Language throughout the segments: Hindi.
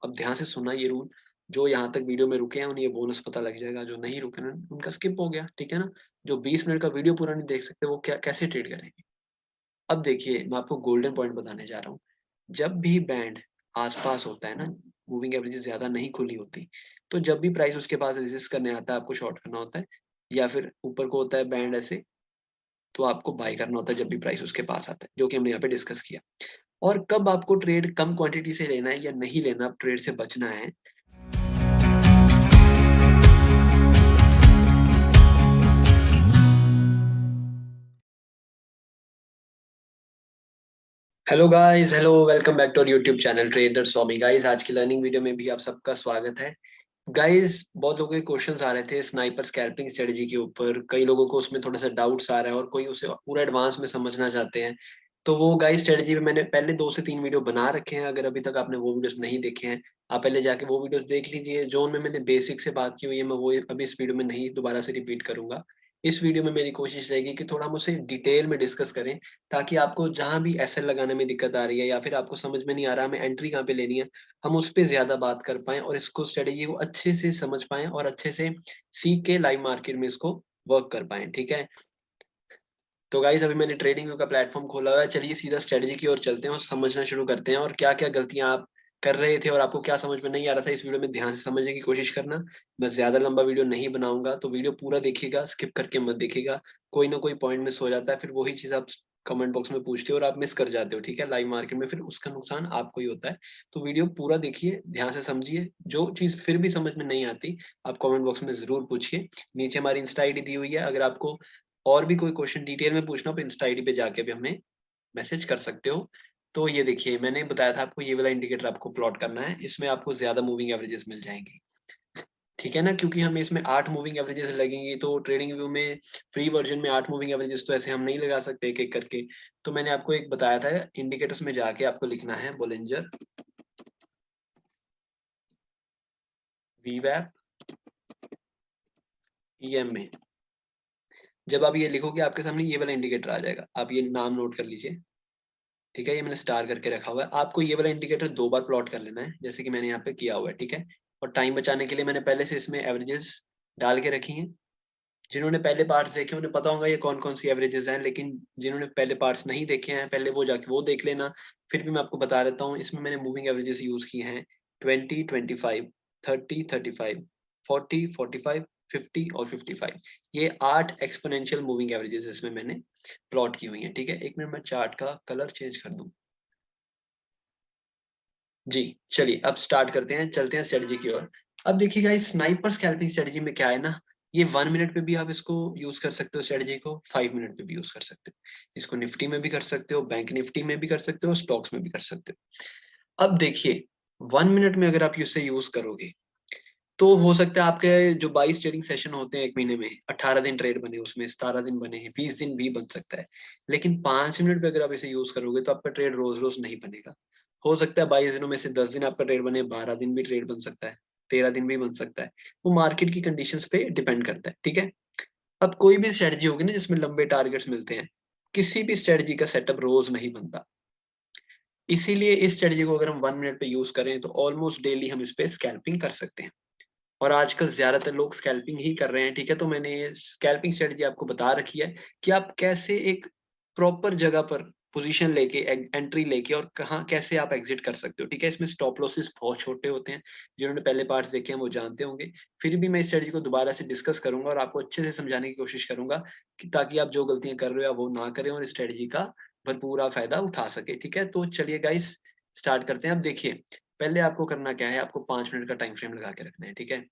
अब ध्यान से सुनना ये रूल, जो यहाँ तक वीडियो में रुके हैं उन्हें ये बोनस पता लग जाएगा, जो नहीं रुके ना उनका स्किप हो गया, ठीक है ना? जो 20 मिनट का वीडियो पूरा नहीं देख सकते वो क्या कैसे ट्रेड करेंगे? अब देखिए, मैं आपको गोल्डन पॉइंट बताने जा रहा हूँ। जब भी बैंड आस-पास होता है ना, मूविंग एवरेजेस ज़्यादा नहीं खुली होती, तो जब भी प्राइस उसके पास रेजिस्ट करने आता है, आपको शॉर्ट करना होता है या फिर ऊपर को होता है बैंड ऐसे, तो आपको बाय करना होता है जब भी प्राइस उसके पास आता है, जो कि हमने यहाँ पे डिस्कस किया। और कब आपको ट्रेड कम क्वांटिटी से लेना है या नहीं लेना, अब ट्रेड से बचना है। Hello guys, hello, welcome back to our YouTube channel trader Swami. Guys, आज की लर्निंग वीडियो में भी आप सबका स्वागत है। गाइस, बहुत लोगों के क्वेश्चंस आ रहे थे स्नाइपर स्कैल्पिंग स्ट्रेटजी के ऊपर। कई लोगों को उसमें थोड़ा सा डाउट्स आ रहा है और कोई उसे पूरा एडवांस में समझना चाहते हैं। तो वो गाइस स्ट्रेटजी में मैंने पहले 2 से 3 वीडियो बना रखे हैं। अगर अभी तक आपने वो वीडियोस नहीं देखे हैं, आप पहले जाके वो वीडियोस देख लीजिए। जोन में मैंने बेसिक से बात की हुई है, मैं वो अभी इस वीडियो में नहीं दोबारा से रिपीट करूंगा। इस वीडियो में मेरी कोशिश रहेगी कि थोड़ा हम उसे डिटेल में डिस्कस करें, ताकि आपको जहां भी एसएल लगाने में दिक्कत आ रही है या फिर आपको समझ में नहीं आ रहा हमें एंट्री कहाँ पे लेनी है, हम उस पे ज़्यादा बात कर पाएँ और इसको स्ट्रेटेजी को अच्छे से समझ पाएँ और अच्छे से सीख के लाइव मार्केट में इसको वर्क कर पाएँ, ठीक है? तो गाइस, अभी मैंने ट्रेडिंग व्यू का प्लेटफ़ॉर्म खोला हुआ है। चलिए सीधा स्ट्रेटेजी की ओर चलते हैं और समझना शुरू करते हैं और क्या-क्या गलतियाँ आप कर रहे थे और आपको क्या समझ में नहीं आ रहा था, इस वीडियो में ध्यान से समझने की कोशिश करना। मैं ज़्यादा लंबा वीडियो नहीं बनाऊँगा, तो वीडियो पूरा देखिएगा, स्किप करके मत देखिएगा। कोई ना कोई पॉइंट मिस हो जाता है, फिर वही चीज़ आप कमेंट बॉक्स में पूछते हो और आप मिस कर जाते हो, ठीक है? लाइव मार्केट में फिर उसका नुकसान आपको ही होता है। तो वीडियो पूरा देखिए, ध्यान से समझिए। जो चीज़ फिर भी समझ में नहीं आती, आप कमेंट बॉक्स में ज़रूर पूछिए। नीचे हमारी इंस्टा आईडी दी हुई है, अगर आपको और भी कोई क्वेश्चन डिटेल में पूछना हो तो इंस्टा आईडी पे जाके भी हमें मैसेज कर सकते हो। तो ये देखिए, मैंने बताया था आपको ये वाला इंडिकेटर आपको प्लॉट करना है, इसमें आपको ज़्यादा मूविंग एवरेजेस मिल जाएँगी। ठीक है ना? क्योंकि हमें इसमें 8 मूविंग एवरेजेस लगेंगी, तो ट्रेडिंग व्यू में फ्री वर्ज़न में 8 मूविंग एवरेजेस तो ऐसे हम नहीं लगा सकते एक-एक करके। तो मैंने आपको एक बताया था, इंडिकेटर्स में जाके आपको लिखना है बोलिंजर, वीवैप, ईएमए। जब आप ये लिखोगे आपके सामने ये वाला इंडिकेटर आ जाएगा। आप ये नाम नोट कर लीजिए। ठीक है, ये मैंने स्टार करके रखा हुआ है। आपको ये वाला इंडिकेटर 2 बार प्लॉट कर लेना है, जैसे कि मैंने यहाँ पे किया हुआ है, ठीक है? और टाइम बचाने के लिए मैंने पहले से इसमें एवरेजेस डाल के रखी हैं। जिन्होंने पहले पार्ट्स देखे उन्हें पता होगा ये कौन-कौन सी एवरेजेस हैं, लेकिन जिन्होंने पहले पार्ट्स नहीं देखे हैं, पहले वो जाके वो देख लेना। फिर भी मैं आपको बता देता हूँ, इसमें मैंने मूविंग एवरेजेस यूज़ की हैं 20, 25, 30, 35, 40, 45, 50 और 55। ये 8 एक्स्पोनेंशियल मूविंग एवरेजेस इसमें मैंने प्लॉट की हुई हैं, ठीक है? 1 मिनट मैं चार्ट का कलर चेंज कर दूँ। जी, चलिए अब स्टार्ट करते हैं, चलते हैं स्ट्रेटजी की ओर। अब देखिए गाइस, स्नाइपर स्कैल्पिंग स्ट्रेटजी में क्या है ना, ये 1 मिनट पे भी आप इसको यूज़ कर सकते हो स्ट्रेटजी को, 5 मिनट पे भी यूज़ कर सकते हो। इसको निफ्टी में भी कर सकते हो, बैंक निफ्टी में भी कर सकते हो, स्टॉक्स में भी कर सकते हो। अब देखिए, 1 मिनट में अगर आप इसे यूज़ करोगे, तो हो सकता है आपके जो 22 ट्रेडिंग सेशन होते हैं 1 महीने में, 18 दिन ट्रेड बने उसमें, 17 दिन बने हैं, 20 दिन भी बन सकता है। लेकिन 5 मिनट पे अगर आप इसे यूज़ करोगे तो आपका ट्रेड रोज़-रोज़ नहीं बनेगा। हो सकता है 22 दिनों में से 10 दिन आपका ट्रेड बने, 12 दिन भी ट्रेड बन सकता है, 13 दिन भी बन सकता है। वो मार्केट की कंडीशंस पे डिपेंड करता है, ठीक है? अब कोई भी स्ट्रैटेजी होगी ना जिसमें लंबे टारगेट्स मिलते हैं, किसी भी स्ट्रैटेजी का सेटअप रोज़ नहीं बनता। इसीलिए इस स्ट्रैटेजी को अगर हम 1 मिनट पे यूज़ करें तो ऑलमोस्ट डेली हम इस पे स्कैल्पिंग कर सकते हैं। और आजकल ज़्यादातर लोग स्कैल्पिंग ही कर रहे हैं, ठीक है? तो मैंने ये स्कैल्पिंग स्ट्रैटेजी आपको बता रखी है कि आप कैसे एक प्रॉपर जगह पर पोज़ीशन लेके एंट्री लेके और कहाँ कैसे आप एग्ज़िट कर सकते हो, ठीक है? इसमें स्टॉप लॉसेस बहुत छोटे होते हैं, जिन्होंने पहले पार्ट्स देखे हैं वो जानते होंगे। फिर भी मैं इस स्ट्रैटेजी को दोबारा से डिस्कस करूँगा और आपको अच्छे से समझाने की कोशिश करूँगा कि ताकि आप जो गलतियाँ कर रहे हो आप वो ना करें और इस स्ट्रैटेजी का भरपूर फ़ायदा उठा सकें, ठीक है? तो चलिए गाइस, स्टार्ट करते हैं। अब देखिए, पहले आपको करना क्या है, आपको 5 मिनट का टाइम फ्रेम लगा के रखना है, ठीक है?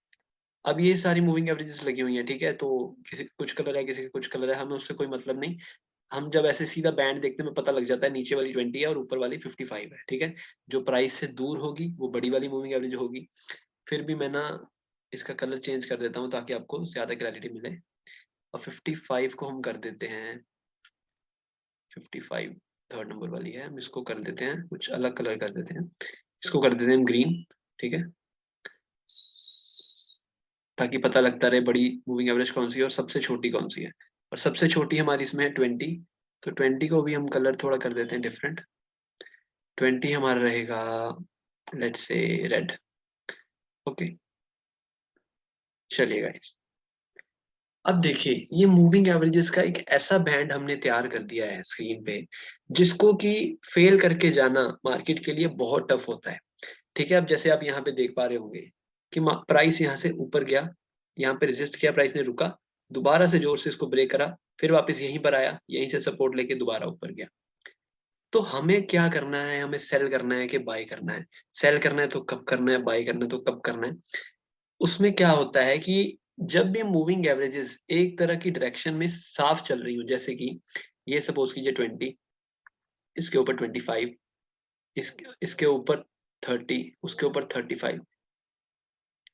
अब ये सारी मूविंग एवरेजेस लगी हुई हैं, ठीक है? तो किसी कुछ कलर है, किसी का कुछ कलर है, हमें उससे कोई मतलब नहीं। हम जब ऐसे सीधा बैंड देखते हैं, हमें पता लग जाता है नीचे वाली 20 है और ऊपर वाली 55 है, ठीक है? जो प्राइस से दूर होगी, वो बड़ी वाली मूविंग एवरेज होगी। फिर भी मैं ना इसका कलर चेंज कर देता हूँ ताकि आपको ज़्यादा क्लैरिटी मिले और 55 को हम कर देते हैं 55 3rd नंबर वाली है, हम इसको कर देते हैं कुछ अलग कलर कर देते हैं। इसको कर देते हैं हम ग्रीन, ठीक है? ताकि पता लगता रहे बड़ी मूविंग एवरेज कौन-सी है और सबसे छोटी कौन-सी है। और सबसे छोटी हमारी इसमें है 20, तो 20 को भी हम कलर थोड़ा कर देते हैं डिफरेंट। 20 हमारा रहेगा लेट्स से रेड, ओके, चलिए गाइस, अब देखिए ये मूविंग एवरेजेस का एक ऐसा बैंड हमने तैयार कर दिया है स्क्रीन पे, जिसको कि फेल करके जाना मार्केट के लिए बहुत टफ होता है। ठीक है, अब जैसे आप यहाँ पे देख पा रहे होंगे कि प्राइस यहाँ से ऊपर गया, यहाँ पे रेजिस्ट किया, प्राइस ने रुका, दोबारा से जोर से इसको ब्रेक करा, फिर वापस यहीं पर आया, यहीं से सपोर्ट लेके दोबारा ऊपर गया। तो हमें क्या करना है, हमें सेल करना है कि बाय करना है? सेल करना है तो कब करना है, बाय करना है तो कब करना है? उसमें क्या होता है कि जब भी मूविंग एवरेजेस एक तरह की डायरेक्शन में साफ चल रही हो, जैसे कि ये सपोज कीजिए 20, इसके ऊपर 25, इसके ऊपर 30, उसके ऊपर 35,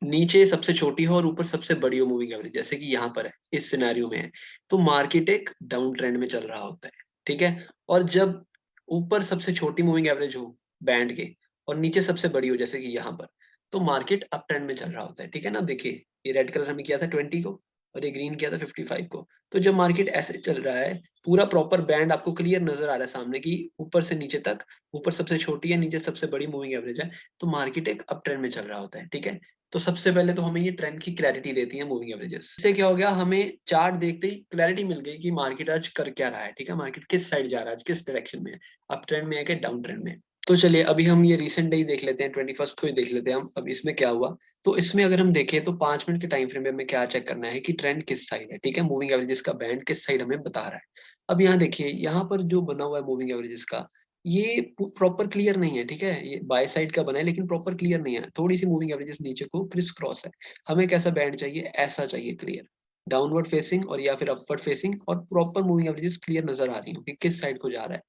नीचे सबसे छोटी हो और ऊपर सबसे बड़ी हो मूविंग एवरेज, जैसे कि यहाँ पर है, इस सिनेरियो में है, तो मार्केट एक डाउन ट्रेंड में चल रहा होता है। ठीक है, और जब ऊपर सबसे छोटी मूविंग एवरेज हो बैंड के और नीचे सबसे बड़ी हो, जैसे कि यहाँ पर, तो मार्केट अप ट्रेंड में चल रहा होता है। ठीक है ना, देखिए ये रेड कलर हमने किया था 20 को और ये ग्रीन किया था 55 को। तो जब मार्केट ऐसे चल रहा है, पूरा प्रॉपर बैंड आपको क्लियर नजर आ रहा है सामने की, ऊपर से नीचे तक, ऊपर सबसे छोटी है, नीचे सबसे बड़ी मूविंग एवरेज है, तो मार्केट एक अप ट्रेंड में चल रहा होता है। ठीक है, तो सबसे पहले तो हमें ये ट्रेंड की क्लैरिटी देती है मूविंग एवरेजेस। इससे क्या हो गया, हमें चार्ट देखते ही क्लैरिटी मिल गई कि मार्केट आज कर क्या रहा है। ठीक है, मार्केट किस साइड जा रहा है, आज किस डायरेक्शन में है, अप ट्रेंड में है कि डाउन ट्रेंड में है। तो चलिए अभी हम ये रिसेंट डे देख लेते हैं, 21 को ही देख लेते हैं हम। अब इसमें क्या हुआ, तो इसमें अगर हम देखें तो 5 मिनट के टाइम फ्रेम में हमें क्या चेक करना है कि ट्रेंड किस साइड है। ठीक है, मूविंग एवरेजेस का बैंड किस साइड हमें बता रहा है। अब यहाँ देखिए, यहाँ पर जो बना हुआ है मूविंग एवरेजेस का, ये प्रॉपर क्लियर नहीं है। ठीक है, ये बाय साइड का बना है लेकिन प्रॉपर क्लियर नहीं है, थोड़ी सी मूविंग एवरेजेस नीचे को क्रिस क्रॉस है। हमें कैसा बैंड चाहिए, ऐसा चाहिए क्लियर, डाउनवर्ड फेसिंग और या फिर अपवर्ड फेसिंग, और प्रॉपर मूविंग एवरेजेस क्लियर नजर आ रही हो कि किस साइड को जा रहा है।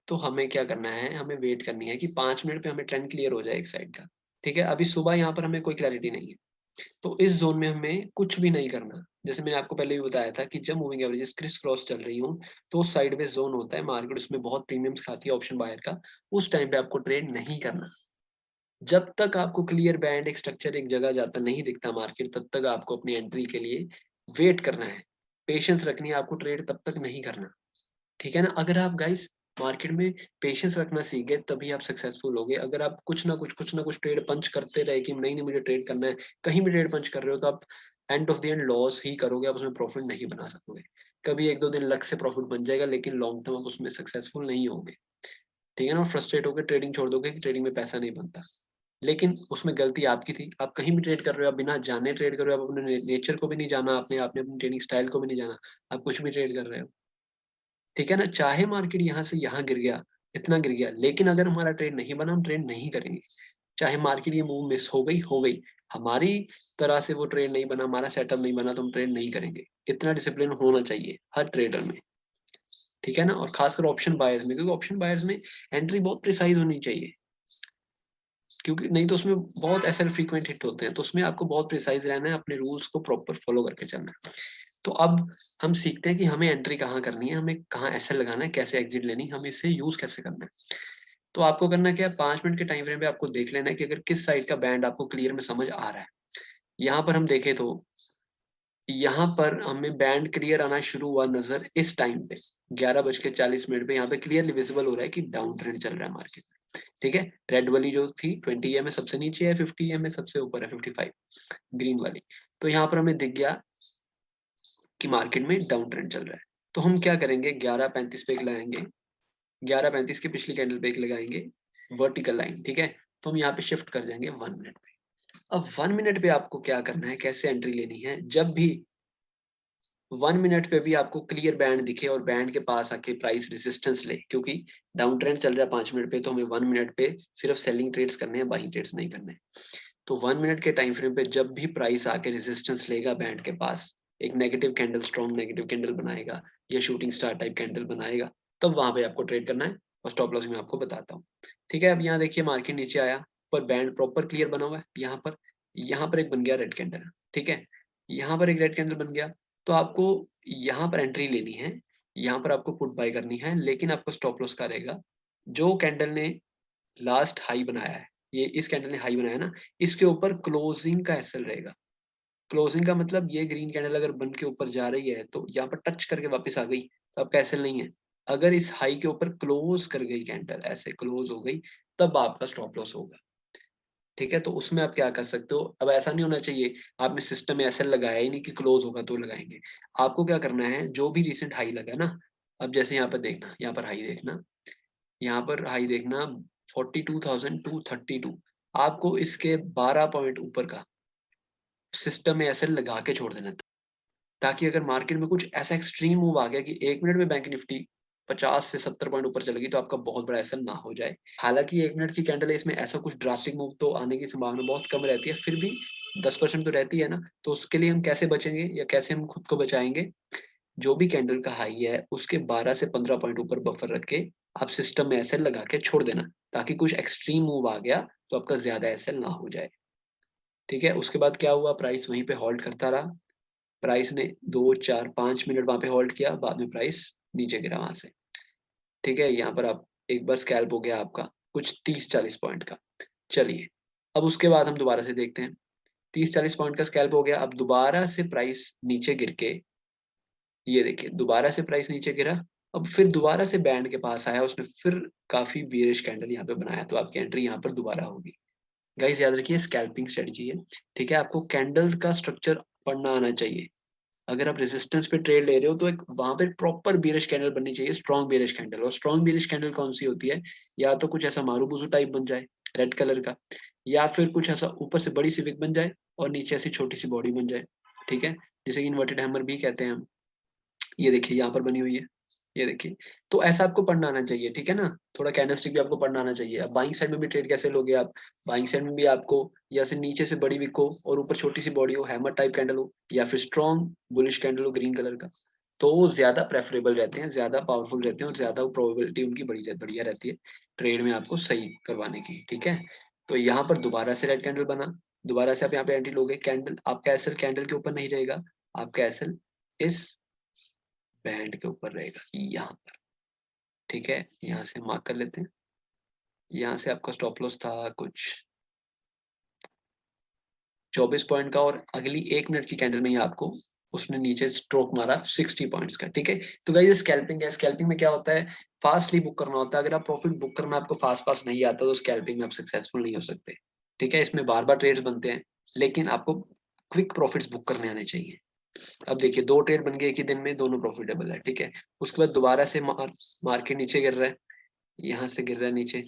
तो हमें क्या करना है, हमें वेट करनी है कि 5 मिनट पे हमें ट्रेंड क्लियर हो जाए एक साइड का। ठीक है, अभी सुबह यहाँ पर हमें कोई क्लैरिटी नहीं है, तो इस जोन में हमें कुछ भी नहीं करना। जैसे मैंने आपको पहले भी बताया था कि जब मूविंग एवरेजेस क्रिस क्रॉस चल रही हो, तो साइडवेज जोन होता है, मार्केट उसमें बहुत प्रीमियम्स खाती है ऑप्शन बायर का, उस टाइम पे आपको ट्रेड नहीं करना। जब तक आपको क्लियर बैंड, एक स्ट्रक्चर, एक जगह जाता नहीं दिखता मार्केट, तब तक आपको अपनी एंट्री के लिए वेट करना है, पेशेंस रखनी है, आपको ट्रेड तब तक नहीं करना। ठीक है ना, अगर आप गाइस मार्केट में पेशेंस रखना सीख गए तभी आप सक्सेसफुल होगे। अगर आप कुछ ना कुछ ट्रेड पंच करते रहे कि नहीं नहीं मुझे ट्रेड करना है, कहीं भी ट्रेड पंच कर रहे हो, तो आप end of the end loss ही करोगे, आप उसमें प्रॉफिट नहीं बना सकोगे। कभी एक दो दिन लक से प्रॉफिट बन जाएगा, लेकिन लॉन्ग टर्म आप उसमें सक्सेसफुल नहीं होगे। ठीक है ना, फ्रस्ट्रेट होकर ट्रेडिंग छोड़ दोगे कि ट्रेडिंग में पैसा नहीं बनता, लेकिन उसमें गलती आपकी थी। आप कहीं भी ट्रेड कर रहे हो, आप बिना जाने ट्रेड कर रहे हो, आप अपने नेचर को भी नहीं जाना, आपने अपनी ट्रेडिंग स्टाइल को भी नहीं जाना, आप कुछ भी ट्रेड कर रहे हो। ठीक है ना, चाहे मार्केट यहाँ से यहाँ गिर गया, इतना गिर गया, लेकिन अगर हमारा ट्रेड नहीं बना, हम ट्रेड नहीं करेंगे। चाहे मार्केट ये मूव मिस हो गई, हमारी तरह से वो ट्रेड नहीं बना, हमारा सेटअप नहीं बना, तो हम ट्रेड नहीं करेंगे। इतना डिसिप्लिन होना चाहिए हर ट्रेडर में। ठीक है ना, और खासकर ऑप्शन बायर्स में, क्योंकि ऑप्शन बायर्स में एंट्री बहुत प्रिसाइज होनी चाहिए, क्योंकि नहीं तो उसमें बहुत एसएल फ्रीक्वेंट हिट होते हैं, तो उसमें आपको बहुत प्रिसाइज रहना है, अपने रूल्स को प्रॉपर फॉलो करके चलना है। तो अब हम सीखते हैं कि हमें एंट्री कहाँ करनी है, हमें कहाँ एसएल लगाना है, कैसे एग्जिट लेनी है, हमें इसे यूज कैसे करना है। तो आपको करना क्या है, 5 मिनट के टाइम फ्रेम पे आपको देख लेना है कि अगर किस साइड का बैंड आपको क्लियर में समझ आ रहा है। यहाँ पर हम देखें तो यहाँ पर हमें बैंड क्लियर आना शुरू हुआ नजर इस टाइम पे, 11:40 पे यहाँ पे क्लियरली विजिबल हो रहा है कि डाउन ट्रेंड चल रहा है मार्केट। ठीक है, रेड वाली जो थी 20 में सबसे नीचे है, 50 में सबसे ऊपर है 55, ग्रीन वाली। तो यहाँ पर हमें दिख गया कि मार्केट में डाउन ट्रेंड चल रहा है। तो हम क्या करेंगे, 11:35 पे एक लगाएंगे, 11:35 की पिछली कैंडल पे एक लगाएंगे वर्टिकल लाइन। ठीक है, तो हम यहाँ पे शिफ्ट कर जाएंगे 1 मिनट पे। अब 1 मिनट पे आपको क्या करना है, कैसे एंट्री लेनी है, जब भी 1 मिनट पे भी आपको क्लियर बैंड दिखे और बैंड के पास आके प्राइस रेजिस्टेंस ले, क्योंकि डाउन ट्रेंड चल रहा है 5 मिनट पे, तो हमें 1 मिनट पे सिर्फ सेलिंग ट्रेड्स करने हैं, बाइंग ट्रेड्स नहीं करने। तो 1 मिनट के टाइम फ्रेम पे जब भी प्राइस आके रेजिस्टेंस लेगा बैंड के पास, एक negative candle, strong negative candle बनाएगा या शूटिंग स्टार टाइप कैंडल बनाएगा, तब वहां पे आपको ट्रेड करना है, और स्टॉप लॉस मैं आपको बताता हूँ। ठीक है, अब यहाँ देखिए मार्केट नीचे आया, पर बैंड प्रॉपर क्लियर बना हुआ है, यहाँ पर एक बन गया रेड कैंडल। ठीक है, यहाँ पर एक रेड कैंडल बन गया, तो आपको यहाँ पर एंट्री लेनी है, यहाँ पर आपको पुट बाय करनी है, लेकिन आपको स्टॉप लॉस का रहेगा जो कैंडल ने लास्ट हाई बनाया है, ये इस कैंडल ने हाई बनाया ना, इसके ऊपर क्लोजिंग का एसएल रहेगा। क्लोजिंग का मतलब ये ग्रीन कैंडल अगर बन के ऊपर जा रही है तो यहाँ पर टच करके वापस आ गई, तो आपका एसएल नहीं है। अगर इस हाई के ऊपर क्लोज कर गई कैंडल, ऐसे क्लोज हो गई, तब आपका स्टॉप लॉस होगा। ठीक है, तो उसमें आप क्या कर सकते हो, अब ऐसा नहीं होना चाहिए आपने सिस्टम में ऐसा लगाया ही नहीं कि क्लोज होगा तो लगाएंगे। आपको क्या करना है, जो भी रिसेंट हाई लगा ना, अब जैसे यहाँ पर देखना, यहाँ पर हाई देखना, यहाँ पर हाई देखना 42,232, आपको इसके 12 पॉइंट ऊपर का सिस्टम में ऐसे लगा के छोड़ देना, ताकि अगर मार्केट में कुछ ऐसा एक्सट्रीम मूव आ गया कि 1 मिनट में बैंक निफ्टी 50 से 70 पॉइंट ऊपर चलेगी, तो आपका बहुत बड़ा एसएल ना हो जाए। हालाँकि 1 मिनट की कैंडल है, इसमें ऐसा कुछ ड्रास्टिक मूव तो आने की संभावना बहुत कम रहती है, फिर भी 10% तो रहती है ना, तो उसके लिए हम कैसे बचेंगे या कैसे हम खुद को बचाएँगे? जो भी कैंडल का हाई है, उसके 12 से 15 पॉइंट ऊपर बफर रख के आप सिस्टम में एसएल लगा के छोड़ देना, ताकि कुछ एक्सट्रीम मूव आ गया, तो आपका ज़्यादा एसएल ना हो जाए। ठीक है? उसके बाद क्या हुआ, प्राइस वहीं पे होल्ड करता रहा। प्राइस ने 2, 4, 5 मिनट वहाँ पे होल्ड किया, बाद में प्राइस नीचे गिरा वहाँ से। ठीक है? यहाँ पर आप एक बार स्कैल्प हो गया आपका, कुछ 30-40 पॉइंट का। चलिए, अब उसके बाद हम दोबारा से देखते हैं। 30-40 पॉइंट का स्कैल्प हो गया, अब दोबारा से प्राइस नीचे गिर के, ये देखिए दोबारा से प्राइस नीचे गिरा, अब फिर दोबारा से बैंड के पास आया, उसने फिर काफ़ी बेयरिश कैंडल यहाँ पे बनाया, तो आपकी एंट्री यहाँ पर दोबारा होगी। गाइस याद रखिए स्कैल्पिंग स्ट्रेटजी है, ठीक है? आपको कैंडल्स का स्ट्रक्चर पढ़ना आना चाहिए। अगर आप रेजिस्टेंस पे ट्रेड ले रहे हो, तो एक वहाँ पे प्रॉपर बेयरिश कैंडल बननी चाहिए, स्ट्रॉन्ग बेयरिश कैंडल। और स्ट्रॉन्ग बेयरिश कैंडल कौन-सी होती है? या तो कुछ ऐसा मारू-बुजू टाइप बन जाए, रेड कलर का, या फिर कुछ ऐसा ऊपर से बड़ी सी विक बन जाए और नीचे ऐसी छोटी-सी बॉडी बन जाए, ठीक है? जिसे इन्वर्टेड हैमर भी कहते हैं हम। ये देखिए यहाँ पर बनी हुई है, ये देखिए। तो ऐसा आपको पढ़ना आना चाहिए, ठीक है ना? थोड़ा कैंडलस्टिक भी आपको पढ़ना आना चाहिए। अब बाइंग साइड में भी ट्रेड कैसे लोगे आप? बाइंग साइड में भी आपको या से नीचे से बड़ी विक हो और ऊपर छोटी-सी बॉडी हो, हैमर टाइप कैंडल हो, या फिर स्ट्रॉन्ग बुलिश कैंडल हो ग्रीन कलर का, तो वो ज़्यादा प्रेफरेबल रहते हैं, ज़्यादा पावरफुल रहते हैं और ज़्यादा प्रोबेबिलिटी उनकी बढ़िया रहती है, ट्रेड में आपको सही करवाने की, ठीक है? तो यहाँ पर दोबारा से रेड कैंडल बना, दोबारा से आप यहाँ पे एंट्री लोगे, कैंडल आपका एसएल कैंडल के ऊपर नहीं रहेगा, आपका एसएल इस बैंड के ऊपर रहेगा, यहाँ पर, ठीक है? यहाँ से मार्क कर लेते हैं। यहाँ से आपका स्टॉप लॉस था कुछ 24 पॉइंट का, और अगली 1 मिनट की कैंडल में ही आपको उसने नीचे स्ट्रोक मारा 60 पॉइंट्स का, ठीक है? तो गाइस ये स्कैल्पिंग है, स्कैल्पिंग में क्या होता है, फास्टली बुक करना होता है। अगर आप प्रॉफिट बुक करना आपको फास्ट-फास्ट नहीं आता, तो स्कैल्पिंग में आप सक्सेसफुल नहीं हो सकते, ठीक है? इसमें बार-बार ट्रेड्स बनते हैं, लेकिन आपको क्विक प्रॉफिट्स बुक करने आने चाहिए। अब देखिए 2 ट्रेड बन गए एक ही दिन में, दोनों प्रॉफिटेबल है, ठीक है? उसके बाद दोबारा से मार्केट नीचे गिर रहा है, यहाँ से गिर रहा है नीचे,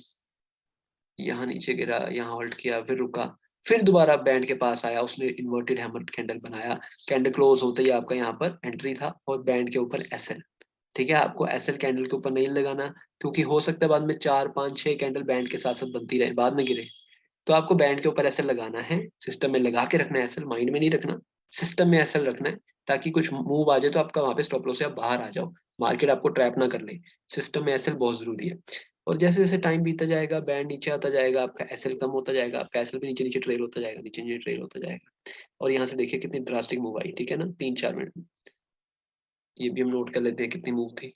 यहाँ नीचे गिरा, यहाँ होल्ड किया, फिर रुका, फिर दोबारा बैंड के पास आया, उसने इन्वर्टेड हैमर कैंडल बनाया, कैंडल क्लोज होते ही आपका यहाँ पर एंट्री था और बैंड के ऊपर एसएल, ठीक है? आपको एसएल कैंडल के ऊपर नहीं लगाना, क्योंकि हो सकता है बाद में 4, 5, 6 कैंडल बैंड के साथ-साथ बनती रहे, बाद में गिरे। तो आपको बैंड के ऊपर एसएल लगाना है, सिस्टम में लगा के रखना है एसएल, माइंड में नहीं रखना, सिस्टम में एसएल रखना है, ताकि कुछ मूव आ जाए तो आपका वहाँ पे स्टॉप लॉस से आप बाहर आ जाओ, मार्केट आपको ट्रैप ना कर ले। सिस्टम में एसएल बहुत ज़रूरी है। और जैसे-जैसे टाइम बीतता जाएगा, बैंड नीचे आता जाएगा, आपका एसएल कम होता जाएगा, आपका एसएल भी नीचे-नीचे ट्रेल होता जाएगा, नीचे-नीचे ट्रेल होता जाएगा। और यहाँ से देखिए कितनी ड्रास्टिक मूव आई, ठीक है ना? 3-4 मिनट में। ये भी हम नोट कर लेते हैं कितनी मूव थी।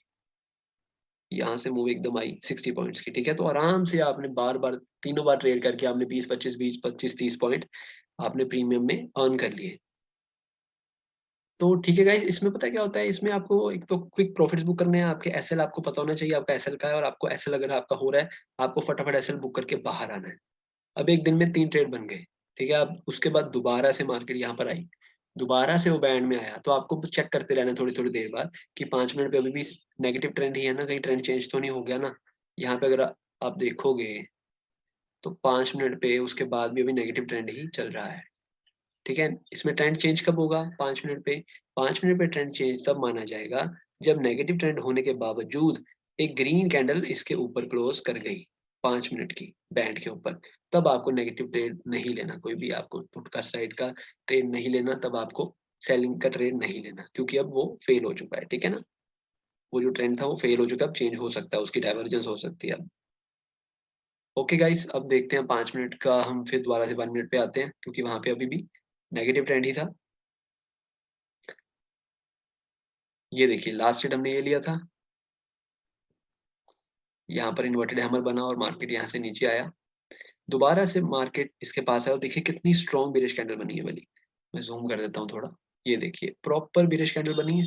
यहाँ से मूव एकदम आई 60 पॉइंट्स की, ठीक है? तो आराम से आपने बार-बार तीनों बार ट्रेड करके आपने 20-25, 20-25, 30 पॉइंट आपने प्रीमियम में अर्न कर लिए। तो ठीक है गाइस, इसमें पता है क्या होता है, इसमें आपको एक तो क्विक प्रॉफिट्स बुक करने हैं, आपके एसएल आपको पता होना चाहिए आपका एसएल क्या है, और आपको एसएल अगर आपका हो रहा है, आपको फटाफट एसएल बुक करके बाहर आना है। अब एक दिन में 3 ट्रेड बन गए, ठीक है? अब उसके बाद दोबारा से मार्केट यहाँ पर आई, दोबारा से वो बैंड में आया, तो आपको बस चेक करते रहना है थोड़ी-थोड़ी देर बाद कि 5 मिनट पे अभी भी नेगेटिव ट्रेंड ही है ना, कहीं ट्रेंड चेंज तो नहीं हो गया ना? यहाँ पे अगर आप देखोगे, तो 5 मिनट पे उसके बाद भी अभी नेगेटिव ट्रेंड ही चल रहा है, ठीक है? इसमें ट्रेंड चेंज कब होगा? 5 मिनट पे। 5 मिनट पे ट्रेंड चेंज तब माना जाएगा, जब नेगेटिव ट्रेंड होने के बावजूद एक ग्रीन कैंडल इसके ऊपर क्लोज़ कर गई, 5 मिनट की बैंड के ऊपर। तब आपको नेगेटिव ट्रेड नहीं लेना, कोई भी आपको पुट का साइड का ट्रेड नहीं लेना, तब आपको सेलिंग का ट्रेड नहीं लेना, क्योंकि अब वो फेल हो चुका है, ठीक है ना? वो जो ट्रेंड था वो फेल हो चुका है, अब चेंज हो सकता है, उसकी डाइवर्जेंस हो सकती है अब। ओके गाइस, अब देखते हैं 5 मिनट का, हम फिर दोबारा से 1 मिनट पे आते हैं, क्योंकि वहाँ पे अभी भी नेगेटिव ट्रेंड ही था। ये देखिए लास्ट हिट हमने ये लिया था, यहाँ पर इन्वर्टेड हैमर बना और मार्केट यहाँ से नीचे आया। दोबारा से मार्केट इसके पास आया और देखिए कितनी स्ट्रॉन्ग बेरिश कैंडल बनी है वाली। मैं ज़ूम कर देता हूँ थोड़ा। ये देखिए प्रॉपर बेरिश कैंडल बनी है।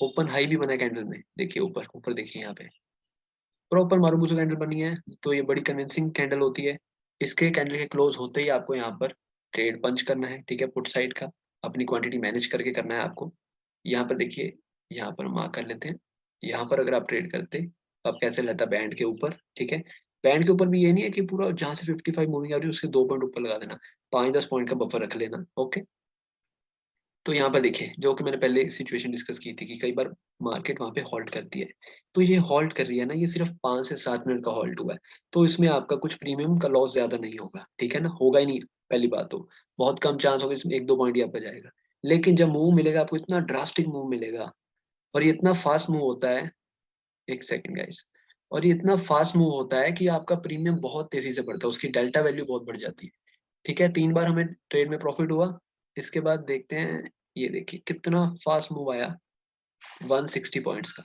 ओपन हाई भी बना है कैंडल में। देखिए ऊपर, ऊपर देखिए यहाँ पे। प्रॉपर मारूबुसु कैंडल बनी है, तो ये बड़ी कन्विंसिंग कैंडल होती है। इसके कैंडल के क्लोज होते ही आपको यहाँ पर ट्रेड पंच करना है, ठीक है, पुट साइड का अपनी क्वांटिटी मैनेज करके करना है आपको। यहाँ पर देखिए, यहाँ पर मार्क कर लेते हैं। यहाँ पर अगर आप ट्रेड करते तो आप कैसे लेता बैंड के ऊपर, ठीक है। बैंड के ऊपर भी ये नहीं है कि पूरा जहाँ से 55 मूविंग एवरेज उसके 2 पॉइंट ऊपर लगा देना, 5-10 पॉइंट का बफर रख लेना, ओके। तो यहाँ पर देखिए, जो कि मैंने पहले सिचुएशन डिस्कस की थी कि कई बार मार्केट वहां पे हॉल्ट करती है, तो ये हॉल्ट कर रही है ना, ये सिर्फ 5 से 7 मिनट का हॉल्ट हुआ है, तो इसमें आपका कुछ प्रीमियम का लॉस ज्यादा नहीं होगा, ठीक है ना, होगा ही नहीं। पहली बात तो बहुत कम चांस होगा, इसमें 1-2 पॉइंट ही आपका जाएगा। लेकिन जब मूव मिलेगा आपको, इतना ड्रास्टिक मूव मिलेगा और ये इतना फास्ट मूव होता है, एक सेकेंड गाइस, और ये इतना फास्ट मूव होता है कि आपका प्रीमियम बहुत तेजी से बढ़ता है, उसकी डेल्टा वैल्यू बहुत बढ़ जाती है, ठीक है। 3 बार हमें ट्रेड में प्रॉफिट हुआ। इसके बाद देखते हैं, ये देखिए कितना फास्ट मूव आया 160 पॉइंट्स का।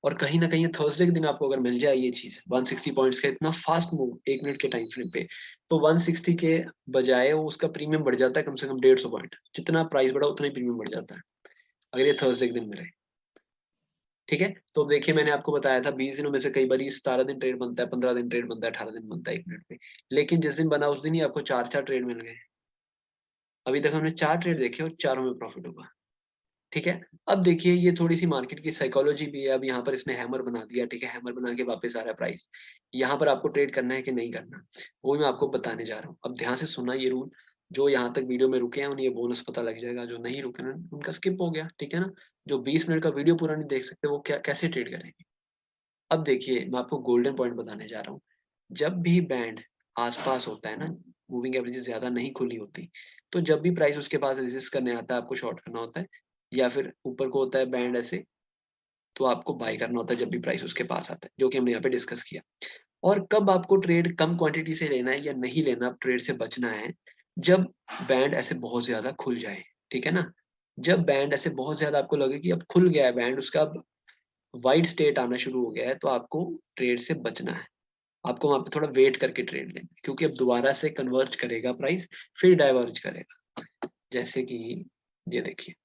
और कहीं ना कहीं थर्सडे के दिन आपको अगर मिल जाए ये चीज 160 पॉइंट्स का इतना फास्ट मूव 1 मिनट के टाइम फ्रेम पे, तो 160 के बजाय वो उसका प्रीमियम बढ़ जाता है कम से कम 150 पॉइंट। जितना प्राइस बढ़ा उतना ही प्रीमियम बढ़ जाता है अगर ये थर्सडे के दिन मिले, ठीक है। तो देखिए, मैंने आपको बताया था 20 दिनों में से कई बार 17 दिन ट्रेड बनता है, 15 दिन ट्रेड बनता है, 18 दिन बनता है 1 मिनट में। लेकिन जिस दिन बना उस दिन ही आपको 4-4 ट्रेड मिल गए। अभी तक हमने 4 ट्रेड देखे और चारों में प्रॉफिट हुआ, ठीक है। अब देखिए, ये थोड़ी सी मार्केट की साइकोलॉजी भी है। अब यहाँ पर इसने हैमर बना दिया, ठीक है, हैमर बना के वापस आ रहा है प्राइस। यहाँ पर आपको ट्रेड करना है कि नहीं करना, वो मैं आपको बताने जा रहा हूँ। अब ध्यान से सुनना ये रूल। जो यहाँ तक वीडियो में रुके हैं उन्हें ये बोनस पता लग जाएगा, जो नहीं रुके ना उनका स्किप हो गया, ठीक है ना। जो 20 मिनट का वीडियो पूरा नहीं देख सकते वो क्या कैसे ट्रेड करेंगे। अब देखिए, मैं आपको गोल्डन पॉइंट बताने जा रहा हूँ। जब भी बैंड आसपास होता है ना, मूविंग एवरेजेस ज्यादा नहीं खुली होती, तो जब भी प्राइस उसके पास रेजिस्ट करने आता है आपको शॉर्ट करना होता है, या फिर ऊपर को होता है बैंड ऐसे, तो आपको बाय करना होता है जब भी प्राइस उसके पास आता है, जो कि हमने यहाँ पे डिस्कस किया। और कब आपको ट्रेड कम क्वांटिटी से लेना है या नहीं लेना, ट्रेड से बचना है, जब बैंड ऐसे बहुत ज्यादा खुल जाए, ठीक है ना। जब बैंड ऐसे बहुत ज्यादा आपको लगे कि अब खुल गया है बैंड, उसका अब वाइड स्टेट आना शुरू हो गया है, तो आपको ट्रेड से बचना है। आपको वहां पे थोड़ा वेट करके ट्रेड लेना, क्योंकि अब दोबारा से कन्वर्ज करेगा प्राइस, फिर डाइवर्ज करेगा। जैसे कि ये देखिए,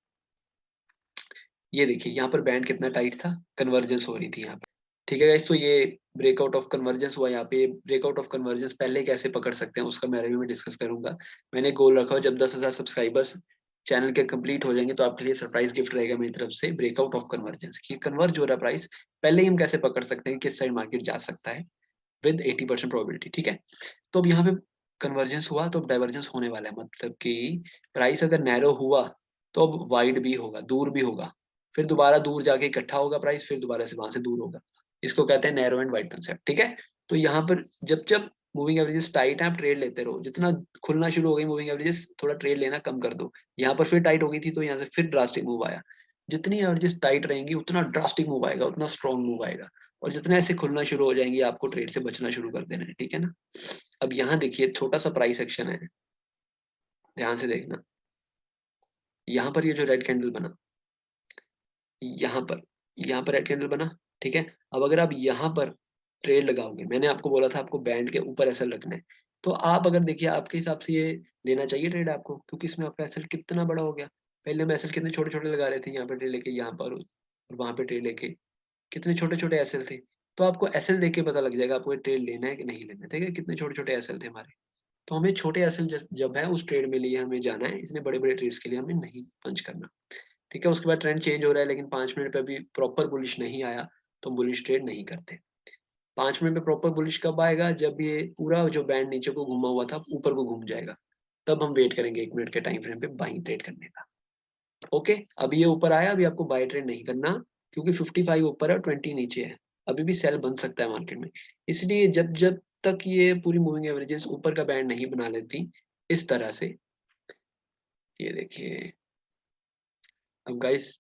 ये देखिए यहाँ पर बैंड कितना टाइट था, कन्वर्जेंस हो रही थी यहाँ पे, ठीक है गाइस। तो ये ब्रेकआउट ऑफ कन्वर्जेंस हुआ यहाँ पे। ब्रेकआउट ऑफ कन्वर्जेंस पहले कैसे पकड़ सकते हैं उसका मैं रिव्यू में डिस्कस करूंगा। मैंने गोल रखा हो जब 10,000 सब्सक्राइबर्स चैनल के कंप्लीट हो जाएंगे तो आपके लिए सरप्राइज गिफ्ट रहेगा मेरी तरफ से, ब्रेकआउट ऑफ कन्वर्जेंस की कन्वर्ज हो रहा है प्राइस, पहले ही हम कैसे पकड़ सकते हैं किस साइड मार्केट जा सकता है विद 80% प्रोबेबिलिटी, ठीक है। तो अब यहाँ पे कन्वर्जेंस हुआ तो अब डाइवर्जेंस होने वाला है, मतलब कि प्राइस अगर नैरो हुआ तो अब वाइड भी होगा, दूर भी होगा, फिर दोबारा दूर जाके इकट्ठा होगा प्राइस, फिर दोबारा से वहां से दूर होगा। इसको कहते हैं नैरो एंड वाइड कंसेप्ट, ठीक है। तो यहाँ पर जब जब मूविंग एवरेजेस टाइट है आप ट्रेड लेते रहो, जितना खुलना शुरू हो गई मूविंग एवरेजेस थोड़ा ट्रेड लेना कम कर दो। यहाँ पर फिर टाइट हो गई थी तो यहाँ से फिर ड्रास्टिक मूव आया। जितनी एवरेजेस टाइट रहेंगी उतना ड्रास्टिक मूव आएगा, उतना स्ट्रॉन्ग मूव आएगा। और जितने ऐसे खुलना शुरू हो जाएंगे आपको ट्रेड से बचना शुरू कर देना है, ठीक है ना। अब यहाँ देखिए छोटा सा प्राइस एक्शन है, ध्यान से देखना। यहाँ पर ये जो रेड कैंडल बना, यहाँ पर यहाँ पर रेड कैंडल बना, ठीक है। अब अगर आप यहाँ पर ट्रेड लगाओगे, मैंने आपको बोला था आपको बैंड के ऊपर एसएल रखना है, तो आप अगर देखिए आपके हिसाब से ये लेना चाहिए ट्रेड आपको, क्योंकि इसमें आपका एसएल कितना बड़ा हो गया। पहले हम एसएल कितने छोटे छोटे लगा रहे थे, यहाँ पे ट्रेड लेके यहाँ पर और वहां पे ट्रेड लेके, कितने छोटे छोटे एसएल थे। तो आपको एसएल देख के पता लग जाएगा आपको ट्रेड लेना है कि नहीं लेना है, ठीक है, कितने छोटे छोटे एसएल थे हमारे। तो हमें छोटे एसएल जब है उस ट्रेड में लिए हमें जाना है, इसने बड़े बड़े ट्रेड्स के लिए हमें नहीं पंच करना, ठीक है। उसके बाद ट्रेंड चेंज हो रहा है लेकिन 5 मिनट पे अभी प्रॉपर बुलिश नहीं आया, तो बुलिश ट्रेड नहीं करते। 5 मिनट पे प्रॉपर बुलिश कब आएगा, जब ये पूरा जो बैंड नीचे को घुमा हुआ था ऊपर को घूम जाएगा, तब हम वेट करेंगे 1 मिनट के टाइम फ्रेम पे बाइंग ट्रेड करने का। ओके, अभी ये ऊपर आया, अभी आपको बाय ट्रेड नहीं करना, क्योंकि 55 ऊपर है और 20 नीचे है, अभी भी सेल बन सकता है मार्केट में। इसलिए जब जब तक ये पूरी मूविंग एवरेजेस ऊपर का बैंड नहीं बना लेती इस तरह से, ये देखिए। अब गाइस,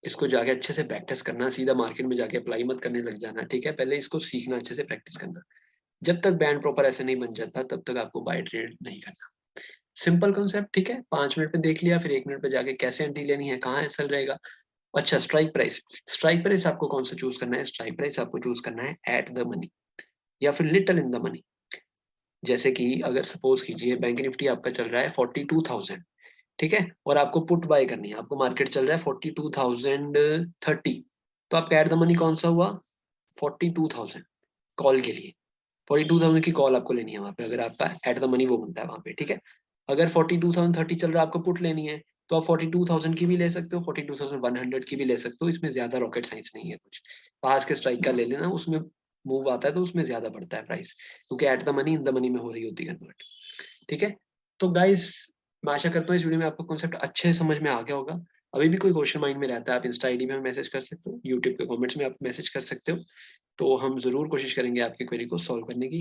इसको जाके अच्छे से प्रैक्टिस करना, सीधा मार्केट में जाके अप्लाई मत करने लग जाना, ठीक है। पहले इसको सीखना, अच्छे से प्रैक्टिस करना। जब तक बैंड प्रॉपर ऐसे नहीं बन जाता तब तक आपको बाय ट्रेड नहीं करना। सिंपल कॉन्सेप्ट, ठीक है। 5 मिनट पे देख लिया, फिर 1 मिनट पे जाके कैसे एंट्री लेनी है, कहाँ एसएल रहेगा। अच्छा, स्ट्राइक प्राइस। स्ट्राइक प्राइस आपको कौन सा चूज करना है, स्ट्राइक प्राइस आपको चूज करना है एट द मनी या फिर लिटिल इन द मनी। जैसे कि अगर सपोज कीजिए बैंक निफ्टी आपका चल रहा है 42,000, ठीक है, और आपको पुट बाय करनी है, आपको मार्केट चल रहा है 42,030, तो आपका एट द मनी कौन सा हुआ, 42,000 कॉल के लिए। 42,000 की कॉल आपको लेनी है वहाँ पे, अगर आपका एट द मनी वो बनता है वहाँ पे, ठीक है। अगर 42,030 चल रहा है, आपको पुट लेनी है, तो आप 42,000 की भी ले सकते हो, 42,100 की भी ले सकते हो। इसमें ज्यादा रॉकेट साइंस नहीं है कुछ। पास के स्ट्राइक का ले लेना, उसमें मूव आता है तो उसमें ज्यादा बढ़ता है प्राइस, क्योंकि at the money in the money में हो रही होती है कन्वर्ट, ठीक है। तो गाइस, मैं आशा करता हूँ इस वीडियो में आपको कॉन्सेप्ट अच्छे से समझ में आ गया होगा। अभी भी कोई क्वेश्चन माइंड में रहता है, आप इंस्टा आईडी में मैसेज कर सकते हो, यूट्यूब के कमेंट्स में आप मैसेज कर सकते हो। तो हम ज़रूर कोशिश करेंगे आपकी क्वेरी को सॉल्व करने की।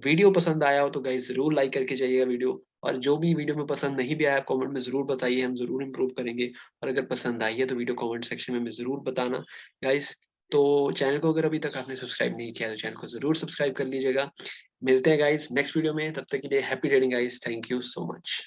वीडियो पसंद आया हो तो गाइस ज़रूर लाइक करके जाइएगा वीडियो, और जो भी वीडियो में पसंद नहीं भी आया कमेंट में ज़रूर बताइए, हम ज़रूर इम्प्रूव करेंगे। और अगर पसंद आई है तो वीडियो कमेंट सेक्शन में हमें ज़रूर बताना गाइस। तो चैनल को अगर अभी तक आपने सब्सक्राइब नहीं किया तो चैनल को ज़रूर सब्सक्राइब कर लीजिएगा। मिलते हैं गाइस नेक्स्ट वीडियो में, तब तक के लिए happy trading guys, thank you so much.